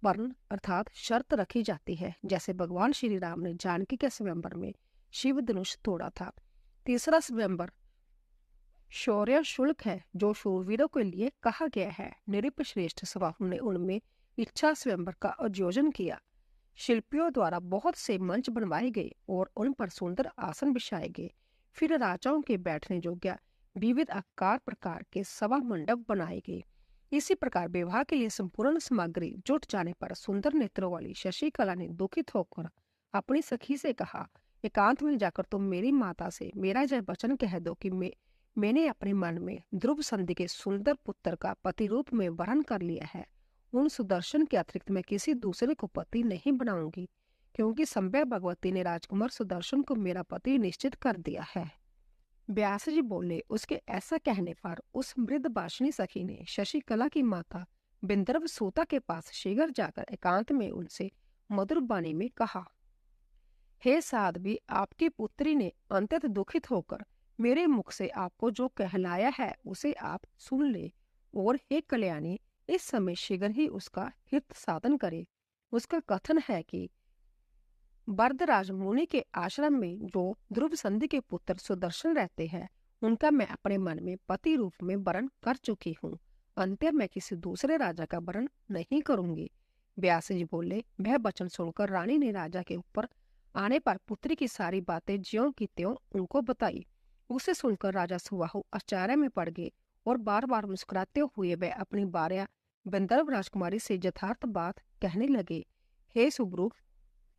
वर्ण अर्थात शर्त रखी जाती है, जैसे भगवान श्री राम ने जानकी के स्वयंवर में शिव धनुष तोड़ा था। तीसरा स्वयंवर शौर्य शुल्क है, जो शूरवीरों के लिए कहा गया है। नृप श्रेष्ठ सबाहु ने उनमें इच्छा स्वयंवर का आयोजन किया। शिल्पियों द्वारा बहुत से मंच बनवाए गए और उन पर सुंदर आसन बिछाए गए। फिर राजाओं के बैठने योग्य विविध आकार प्रकार के सभा मंडप बनाए गए। इसी प्रकार विवाह के लिए संपूर्ण सामग्री जुट जाने पर सुंदर नेत्रों वाली शशिकला ने दुखित होकर अपनी सखी से कहा, एकांत में जाकर तुम मेरी माता से मेरा यह वचन कह दो कि मैंने अपने मन में ध्रुव संधि के सुंदर पुत्र का पति रूप में वरण कर लिया है। उन सुदर्शन के अतिरिक्त मैं किसी दूसरे को पति नहीं बनाऊंगी, क्योंकि संभव भगवती ने राजकुमार सुदर्शन को मेरा पति निश्चित कर दिया है। व्यास जी बोले। उसके ऐसा कहने पर उस मृद भाषणी सखी ने शशिकला की माता बिंदर्भ सूता के पास शीघ्र जाकर एकांत में उनसे मधुर वाणी में कहा, हे साध्वी, आपकी पुत्री ने अंतत दुखित होकर मेरे मुख से आपको जो कहलाया है उसे आप सुन ले, और हे कल्याणी, इस समय शीघ्र ही उसका हित साधन करे। उसका कथन है कि वरदराज मुनि के आश्रम में जो ध्रुव संधि के पुत्र सुदर्शन रहते हैं, उनका मैं अपने मन में पति रूप में वरण कर चुकी हूँ। अंत्य मैं किसी दूसरे राजा का वरण नहीं करूंगी। व्यास जी बोले। वह वचन सुनकर रानी ने राजा के ऊपर आने पर पुत्री की सारी बातें ज्यों की त्यों उनको बताई। उसे सुनकर राजा सुबाहु आश्चर्य में पड़ गए और बार बार मुस्कुराते हुए वह अपनी भार्या गंधर्व राजकुमारी से यथार्थ बात कहने लगे। हे सुब्रू,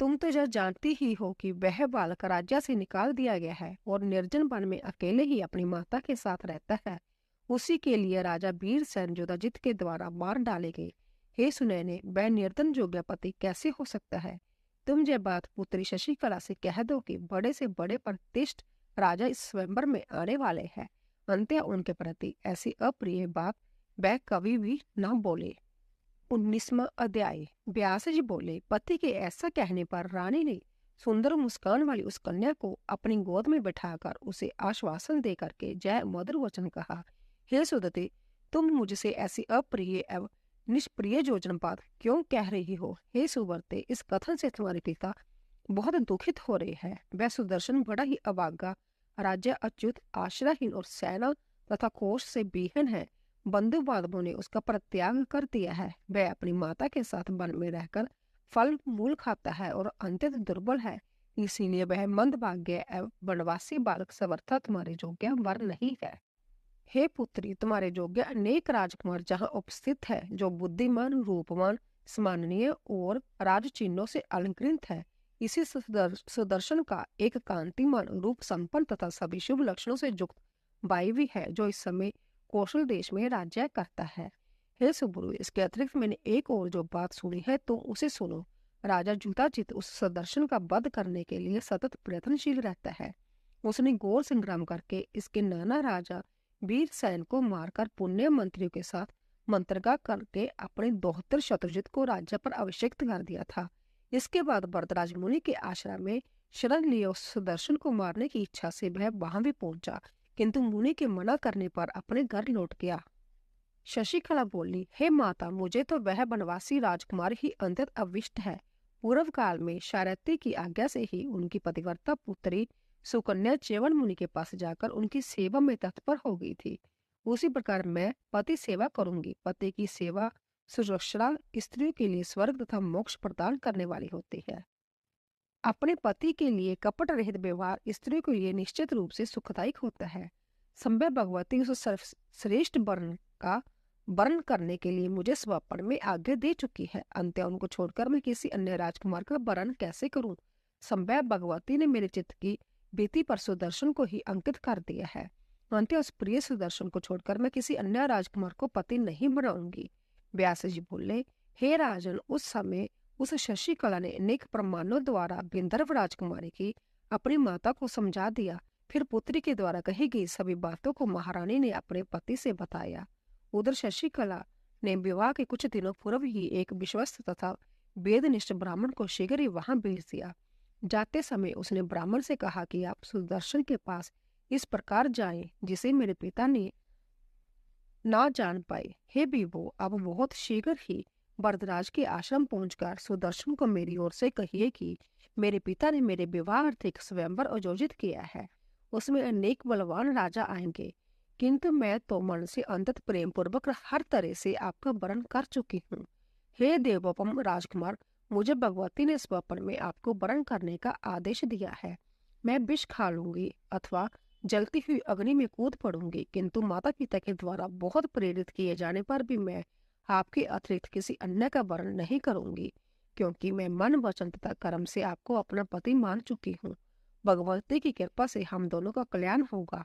तुम तो यह जानती ही हो कि वह बालक राज्य से निकाल दिया गया है और निर्जन वन में अकेले ही अपनी माता के साथ रहता है। उसी के लिए राजा वीरसेन युधाजित के द्वारा मार डाले गए। हे सुनैने, वह निर्धन योग्य पति कैसे हो सकता है? तुम यह बात पुत्री शशिकला से कह दो कि बड़े से बड़े प्रतिष्ठ राजा इस स्वयंवर में आने वाले हैं। अंत्य उनके प्रति ऐसी अप्रिय बात वह कभी भी न बोले। 19वां अध्याय। व्यास जी बोले। पति के ऐसा कहने पर रानी ने सुंदर मुस्कान वाली उस कन्या को अपनी गोद में बैठाकर उसे आश्वासन दे करके जय मधुर वचन कहा, हे सुदति, तुम मुझसे ऐसी अप्रिय एवं निष्प्रिय योजना बात क्यों कह रही हो? हे सुवर्ते, इस कथन से तुम्हारे पिता बहुत दुखित हो रहे हैं। वह सुदर्शन बड़ा ही अभागा, राज्य अच्युत, आश्रयहीन और सेना तथा कोष से बीहन है। बंधु बांधवों ने उसका परित्याग कर दिया है। वह अपनी माता के साथ वन में रहकर फल मूल खाता है और अत्यंत दुर्बल है। इसीलिए वह मंदभाग्य एवं वनवासी बालक समर्था तुम्हारे योग्य वर नहीं है। हे पुत्री, तुम्हारे योग्य अनेक राजकुमार जहाँ उपस्थित है, जो बुद्धिमान, रूपवान, सम्माननीय और राज चिन्हों से अलंकृत है। इसी सुदर्शन का एक कांतिमान, रूप संपन्न तथा सभी शुभ लक्षणों से युक्त वायवी है, जो इस समय कौशल देश में राज्य करता है। हे सुब्रू, इसके अतिरिक्त मैंने एक और जो बात सुनी है, तो उसे सुनो। राजा जुताजित उस सुदर्शन का वध करने के लिए सतत प्रयत्नशील रहता है। उसने घोर संग्राम करके इसके नाना राजा वीर सैन को मारकर पुण्य मंत्रियों के साथ मंत्रगा करके अपने दोहतर शत्रुजित को राज्य पर अभिषिक्त कर दिया था। इसके बाद वरदराज मुनि के आश्रम में शरण लिए उस सुदर्शन को मारने की इच्छा से वह वहां भी पहुंचा, किंतु मुनि के मना करने पर अपने घर लौट गया। शशिकला बोली, हे माता, मुझे तो वह वनवासी राजकुमार ही अंत्यत अविष्ट है। पूर्व काल में शारथी की आज्ञा से ही उनकी पतिव्रता पुत्री सुकन्या च्यवन मुनि के पास जाकर उनकी सेवा में तत्पर हो गई थी। उसी प्रकार मैं पति सेवा करूंगी। पति की सेवा सुरक्षा स्त्रियों के लिए स्वर्ग तथा मोक्ष प्रदान करने वाली होती है। अपने पति के लिए कपट रहित व्यवहार स्त्रियों के लिए निश्चित रूप से सुखदायक होता है। संभव भगवती उस श्रेष्ठ वर्ण का वर्ण करने के लिए मुझे स्वप्न में आज्ञा दे चुकी है। अंत्य उनको छोड़कर मैं किसी अन्य राजकुमार का वर्ण कैसे करूं? संभव भगवती ने मेरे चित्त की बीती पर सुदर्शन को ही अंकित कर दिया है। अंत्य उस प्रिय सुदर्शन को छोड़कर मैं किसी अन्य राजकुमार को पति नहीं बनाऊंगी। व्यास जी बोले, हे राजन, उस समय उस शशिकला ने अनेक प्रमाणों द्वारा गंधर्व राजकुमारी की अपनी माता को समझा दिया। फिर पुत्री के द्वारा कही गई सभी बातों को महारानी ने अपने पति से बताया। उधर शशिकला ने विवाह के कुछ दिनों पूर्व ही एक विश्वस्त तथा वेदनिष्ठ ब्राह्मण को शीघ्र ही वहां भेज दिया। जाते समय उसने ब्राह्मण से कहा कि आप सुदर्शन के पास इस प्रकार जाएं जिसे मेरे पिता ने ना जान पाए। हे विभो, अब बहुत शीघ्र ही वरदराज के आश्रम पहुंचकर सुदर्शन को मेरी ओर से कहिए कि मेरे पिता ने मेरे विवाह अर्थ एक स्वयंवर आयोजित किया है। उसमें अनेक बलवान राजा आएंगे, किंतु मैं तो मन से अंतत प्रेम पूर्वक हर तरह से आपका वरण कर चुकी हूँ। हे देवोपम राजकुमार, मुझे भगवती ने स्वप्न में आपको वरण करने का आदेश दिया है। मैं विष खा लूंगी अथवा जलती हुई अग्नि में कूद पड़ूंगी, किंतु माता पिता के द्वारा बहुत प्रेरित किए जाने पर भी मैं आपके अतिरिक्त किसी अन्य का वर्ण नहीं करूंगी, क्योंकि मैं मन वचन तथा कर्म से आपको अपना पति मान चुकी हूँ। भगवती की कृपा से हम दोनों का कल्याण होगा।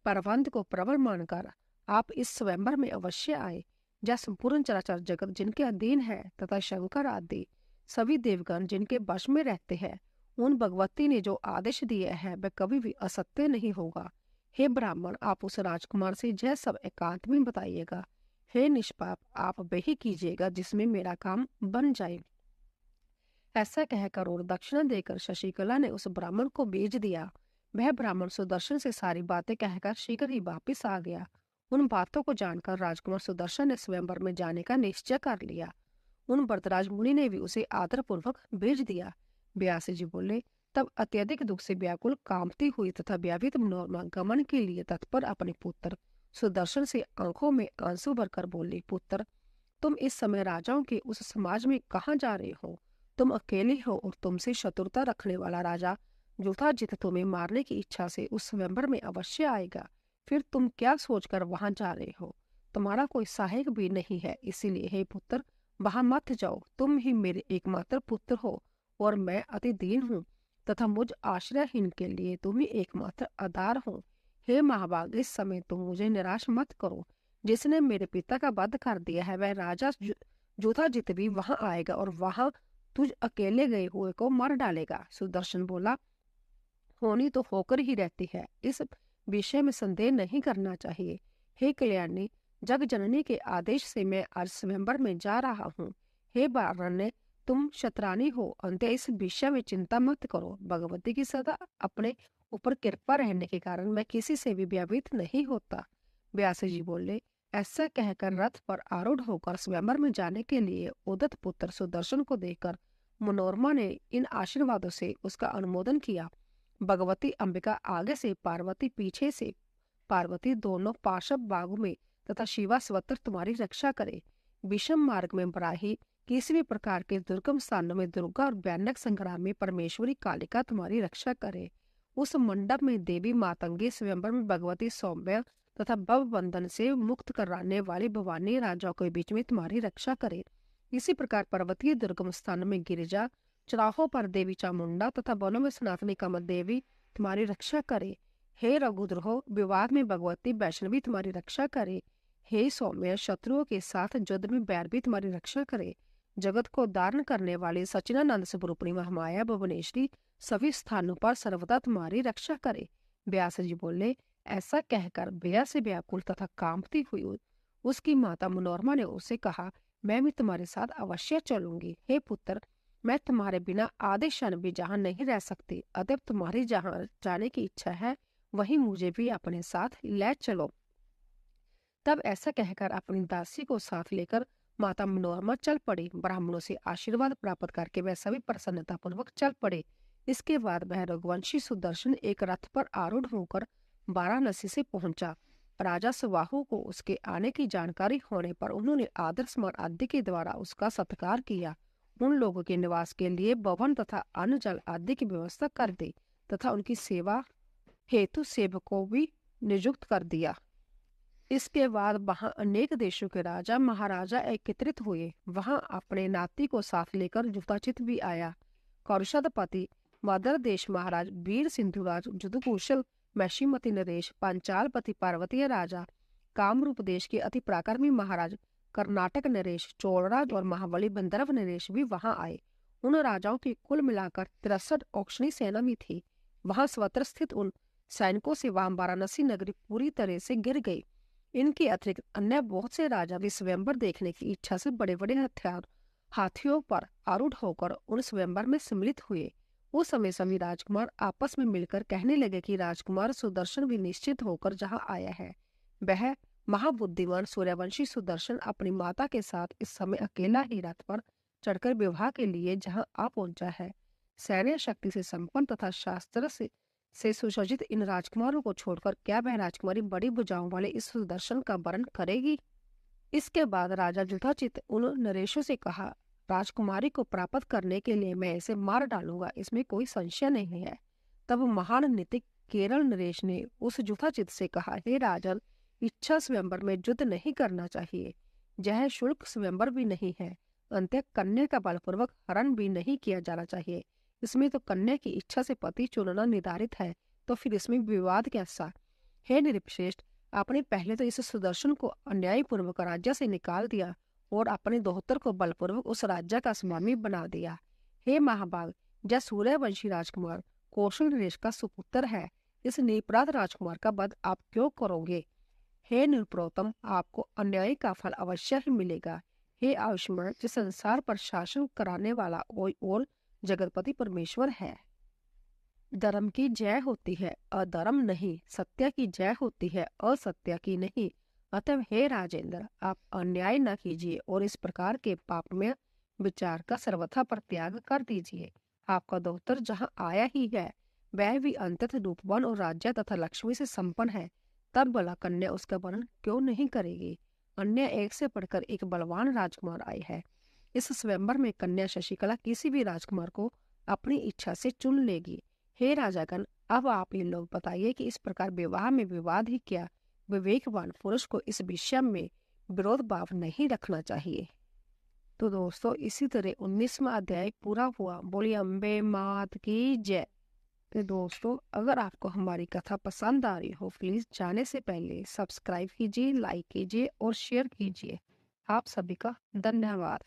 परवंत को प्रबल मानकर आप इस स्वयंवर में अवश्य आए। जहाँ संपूर्ण चराचर जगत जिनके अधीन है तथा शंकर आदि सभी देवगण जिनके वश में रहते हैं, उन भगवती ने जो आदेश दिए है वह कभी भी असत्य नहीं होगा। हे ब्राह्मण, आप उस राजकुमार से यह सब एकांत में बताइएगा। हे निष्पाप, आप वही कीजिएगा जिसमें मेरा काम बन जाए। ऐसा कहकर और दक्षिणा देकर शशिकला ने उस ब्राह्मण को भेज दिया। वह ब्राह्मण सुदर्शन से सारी बातें कहकर शीघ्र ही वापिस आ गया। उन बातों को जानकर राजकुमार सुदर्शन ने स्वयंवर में जाने का निश्चय कर लिया। उन वरदराज मुनि ने भी उसे आदर पूर्वक भेज दिया। व्यास जी बोले, तब अत्यधिक दुख से व्याकुल, कांपती हुई तथा व्याधित मनोरमा गमन के लिए तत्पर अपने पुत्र सुदर्शन से आंखों में आंसू भरकर बोली, पुत्र, तुम इस समय राजाओं के उस समाज में कहाँ जा रहे हो? तुम अकेले हो और तुमसे शत्रुता रखने वाला राजा जुताजित तुम्हें मारने की इच्छा से उस स्वयंवर में अवश्य आएगा। फिर तुम क्या सोचकर वहां जा रहे हो? तुम्हारा कोई सहायक भी नहीं है, इसीलिए हे पुत्र, वहां मत जाओ। तुम ही मेरे एकमात्र पुत्र हो और मैं अति दीन हूँ तथा मुझ आश्रयहीन के लिए तुम ही एकमात्र आधार हो। हे महाभाग, इस समय तुम मुझे निराश मत करो। जिसने मेरे पिता का वध कर दिया है वह राजा जुताजित भी वहां आएगा और वहां तुझ अकेले गए हुए को मार डालेगा। सुदर्शन बोला, होनी तो होकर ही रहती है, इस विषय में संदेह नहीं करना चाहिए। हे कल्याणी, जग जननी के आदेश से मैं आज स्वयंवर में जा रहा हूँ। हे बारण्य, तुम शतरानी हो, अंत्य इस विषय में चिंता मत करो। भगवती की सदा अपने ऊपर कृपा रहने के कारण मैं किसी से भी भयभीत नहीं होता। व्यास जी बोले, ऐसा कहकर रथ पर आरूढ़ होकर स्वयंवर में जाने के लिए उदत पुत्र सुदर्शन को देखकर मनोरमा ने इन आशीर्वादों से उसका अनुमोदन किया। भगवती अंबिका आगे से, पार्वती पीछे से, पार्वती दोनों पार्श्व बागों में तथा शिवा स्वतर तुम्हारी रक्षा करे। विषम मार्ग में बराही किसी भी प्रकार के दुर्गम स्थानों में दुर्गा और भयानक संग्राम में परमेश्वरी कालिका तुम्हारी रक्षा करे। उस मंडप में देवी मातंगी, स्वयंवर में भगवती सौम्य तथा भव बंधन से मुक्त कराने वाली भवानी राजाओं के बीच में तुम्हारी रक्षा करे। इसी प्रकार पर्वतीय दुर्गम स्थानों में गिरिजा, चौराहों पर देवी चामुंडा तथा वनों में सनातनी कमल देवी तुम्हारी रक्षा करे। हे रघुद्रोह, विवाद में भगवती वैष्णवी तुम्हारी रक्षा करे। हे सौम्य, शत्रुओं के साथ युद्ध में बैर भी तुम्हारी रक्षा करे। जगत को धारण करने वाली सचिनानंद स्वरूपिणी महामाया भुवनेश्वरी सभी स्थानों पर सर्वदा तुम्हारी रक्षा करे। व्यास जी बोले। ऐसा कहकर भैया से व्याकुल तथा कांपती हुई उसकी माता मनोरमा ने उसे कहा, मैं भी तुम्हारे साथ अवश्य चलूंगी। हे पुत्र, मैं तुम्हारे बिना आधे क्षण भी जहाँ नहीं रह सकती, अतः तुम्हारी जहाँ जाने की इच्छा है वहीं मुझे भी अपने साथ ले चलो। तब ऐसा कहकर अपनी दासी को साथ लेकर माता मनोरमा चल पड़ी। ब्राह्मणों से आशीर्वाद प्राप्त करके वह सभी प्रसन्नता पूर्वक चल पड़े। इसके बाद वह रघुवंशी सुदर्शन एक रथ पर आरूढ़ होकर वाराणसी से पहुंचा। राजा सुबाहु को उसके आने की जानकारी होने पर उन्होंने आदर सम्मान आदि के द्वारा उसका सत्कार किया। उन लोगों के निवास के लिए भवन तथा अन्न जल आदि की व्यवस्था कर दी तथा उनकी सेवा हेतु सेवकों भी नियुक्त कर दिया। इसके बाद वहां अनेक देशों के राजा महाराजा एकत्रित हुए। वहां अपने नाती को साथ लेकर युधाचित भी आया। कौशलपति मदर देश महाराज वीर सिंधुराज, जुदुकुशल मैशीमती नरेश, पांचालपति पार्वतीय राजा, कामरूप देश के अति पराक्रमी महाराज कर्नाटक नरेश, चोलराज और महाबली बंदरव नरेश भी वहां आए। उन राजाओं की कुल मिलाकर 63 औक्षणी सेना भी थी। वहां स्वत्र स्थित उन सैनिकों से वहां वाराणसी नगरी पूरी तरह से गिर गई। इनके अतिरिक्त अन्य बहुत से राजा भी स्वयंवर देखने की इच्छा से बड़े बड़े हाथियों पर आरूढ़ होकर उन स्वयंवर में सम्मिलित हुए। उस समय सभी राजकुमार आपस में मिलकर कहने लगे कि राजकुमार सुदर्शन भी निश्चित होकर जहाँ आया है। वह महाबुद्धिमान सूर्यवंशी सुदर्शन अपनी माता के साथ इस समय अकेला ही रथ पर चढ़कर विवाह के लिए जहाँ आ पहुंचा है। सैन्य शक्ति से संपन्न तथा शास्त्र से सुसज्जित इन राजकुमारों को छोड़कर क्या वह राजकुमारी बड़ी भुजाओं वाले इस सुदर्शन का वर्ण करेगी? इसके बाद राजा युधाचित उन नरेशों से कहा, राजकुमारी को प्राप्त करने के लिए मैं इसे मार डालूंगा, इसमें कोई संशय नहीं है। तब महान नीतिक केरल नरेश ने उस युधाचित से कहा, हे राजन, इच्छा स्वयंवर में युद्ध नहीं करना चाहिए। यह शुल्क स्वयंवर भी नहीं है। अंत कन्या का बलपूर्वक हरण भी नहीं किया जाना चाहिए। इसमें तो कन्या की इच्छा से पति चुनना निर्धारित है, तो फिर इसमें विवाद कैसा? हे नृपश्रेष्ठ, आपने पहले तो इस सुदर्शन को अन्यायपूर्वक राज्य से निकाल दिया और अपने दोहतर को बलपूर्वक उस राज्य का स्वामी बना दिया। हे महाभाग, जय सूर्यवंशी राजकुमार कौशल नरेश का सुपुत्र है, इस निरपराध राजकुमार का वध आप क्यों करोगे? हे नृपोत्तम, आपको अन्याय का फल अवश्य ही मिलेगा। हे आयुष्मान, जिस संसार पर शासन कराने वाला और जगतपति परमेश्वर है। धर्म की जय होती है, अधर्म नहीं। सत्य की जय होती है, असत्य की नहीं। अतः हे राजेंद्र, आप अन्याय न कीजिए और इस प्रकार के पापमय विचार का सर्वथा परित्याग कर दीजिए। आपका दोहतर जहाँ आया ही है, वह भी अंततः रूपवान और राज्य तथा लक्ष्मी से संपन्न है। तब भला कन्या उसका वर्णन क्यों नहीं करेगी? अन्य एक से बढ़कर एक बलवान राजकुमार आए हैं। इस स्वयंवर में कन्या शशिकला किसी भी राजकुमार को अपनी इच्छा से चुन लेगी। हे राजागण, अब आप ये लोग बताइए कि इस प्रकार विवाह में विवाद ही क्या? विवेकवान पुरुष को इस विषय में विरोध भाव नहीं रखना चाहिए। तो दोस्तों, इसी तरह 19वां अध्याय पूरा हुआ। बोलिए अम्बे मात की जय। तो दोस्तों, अगर आपको हमारी कथा पसंद आ रही हो, प्लीज जाने से पहले सब्सक्राइब कीजिए, लाइक कीजिए और शेयर कीजिए। आप सभी का धन्यवाद।